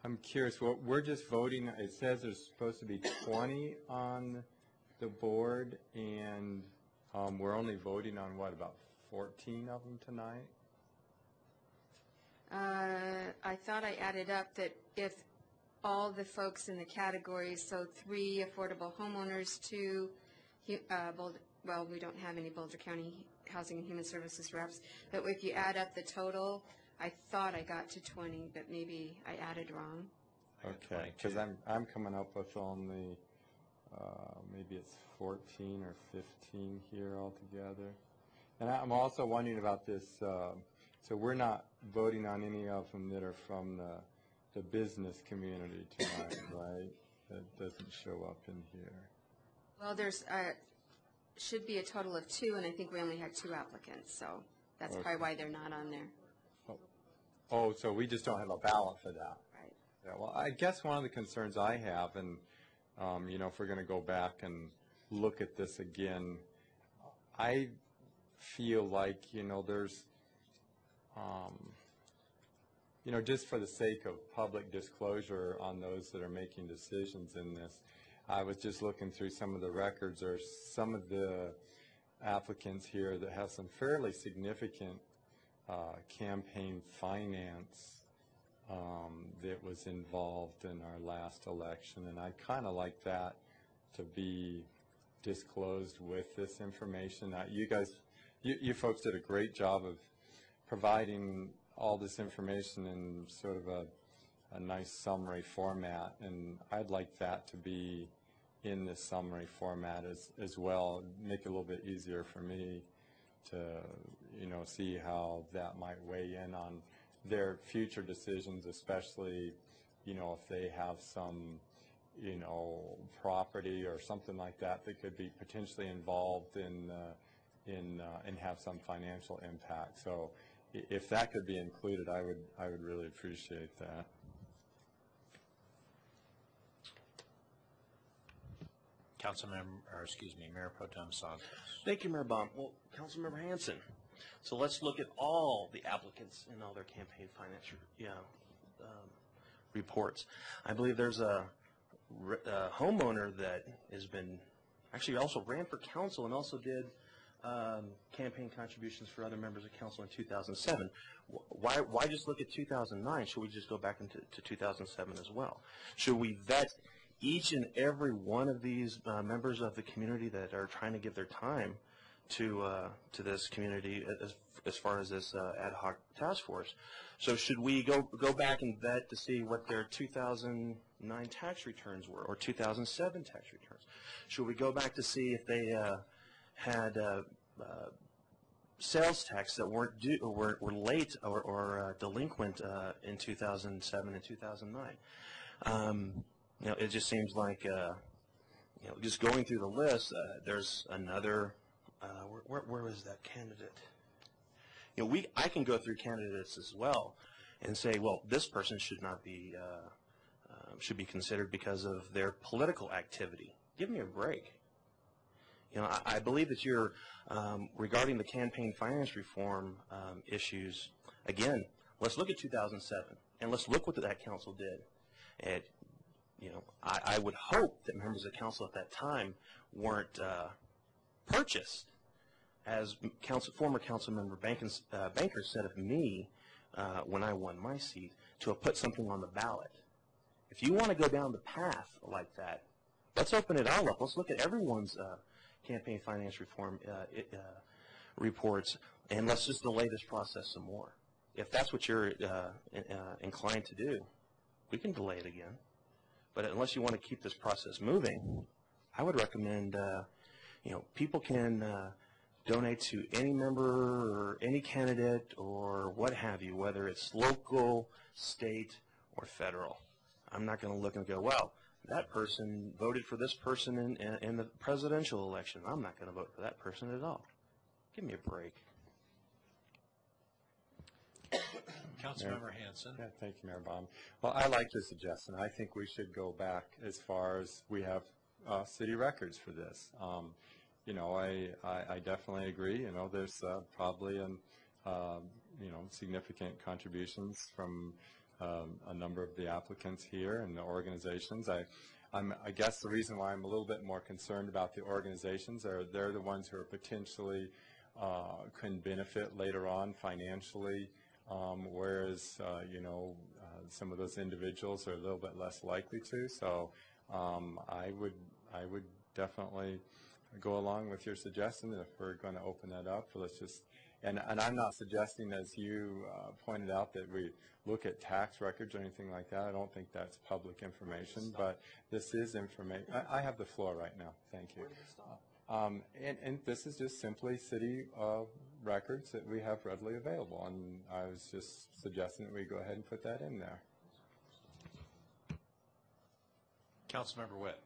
I'm curious, well, we're just voting, it says there's supposed to be 20 on the board, and we're only voting on, what, about 14 of them tonight? I thought I added up that if all the folks in the categories, so 3 affordable homeowners, 2, well, we don't have any Boulder County Housing and Human Services reps, but if you add up the total, I thought I got to 20, but maybe I added wrong. Okay, because I'm coming up with only, maybe it's 14 or 15 here altogether. And I'm also wondering about this, so we're not voting on any of them that are from the business community tonight, right? That doesn't show up in here. Well, there's should be a total of 2, and I think we only had 2 applicants, so that's probably why they're not on there. Oh, so we just don't have a ballot for that. Right. Yeah, well, I guess one of the concerns I have, and you know, if we're going to go back and look at this again, I feel like, you know, there's, you know, just for the sake of public disclosure on those that are making decisions in this, I was just looking through some of the records. There's some of the applicants here that have some fairly significant campaign finance that was involved in our last election, and I'd kind of like that to be disclosed with this information. You guys, you folks did a great job of providing all this information in sort of a nice summary format, and I'd like that to be in this summary format as well. Make it a little bit easier for me to, you know, see how that might weigh in on their future decisions, especially, you know, if they have some, you know, property or something like that that could be potentially involved in and have some financial impact. So if that could be included, I would really appreciate that. Mayor Pro Tem Santos. Thank you, Mayor Baum. Well, Councilmember Hansen, so let's look at all the applicants and all their campaign finance reports. I believe there's a homeowner that has been, actually also ran for council and also did campaign contributions for other members of council in 2007. Why just look at 2009? Should we just go back into 2007 as well? Should we vet each and every one of these members of the community that are trying to give their time to this community as far as this ad hoc task force? So should we go back and vet to see what their 2009 tax returns were or 2007 tax returns? Should we go back to see if they had sales tax that weren't due or were late or delinquent in 2007 and 2009? You know, it just seems like, you know, just going through the list, there's another, where was that candidate? You know, I can go through candidates as well and say, well, this person should not be, should be considered because of their political activity. Give me a break. You know, I believe that you're, regarding the campaign finance reform issues, again, let's look at 2007, and let's look what that council did. And, you know, I would hope that members of council at that time weren't purchased, as former council member Banker said of me when I won my seat, to have put something on the ballot. If you want to go down the path like that, let's open it all up. Let's look at everyone's campaign finance reform reports, and let's just delay this process some more. If that's what you're inclined to do, we can delay it again. But unless you want to keep this process moving, I would recommend, you know, people can donate to any member or any candidate or what have you, whether it's local, state, or federal. I'm not going to look and go, well, that person voted for this person in the presidential election. I'm not going to vote for that person at all. Give me a break. Councilmember Hansen. Yeah, thank you, Mayor Baum. Well, I like this suggestion. I think we should go back as far as we have city records for this. You know, I definitely agree. You know, there's probably you know, significant contributions from a number of the applicants here and the organizations. I guess the reason why I'm a little bit more concerned about the organizations are they're the ones who are potentially can benefit later on financially, whereas some of those individuals are a little bit less likely to. So I would definitely go along with your suggestion that if we're going to open that up, let's just, and I'm not suggesting, as you pointed out, that we look at tax records or anything like that. I don't think that's public information, but this is information. I have the floor right now. Thank you. And this is just simply city records that we have readily available, and I was just suggesting that we go ahead and put that in there. Councilmember Witt.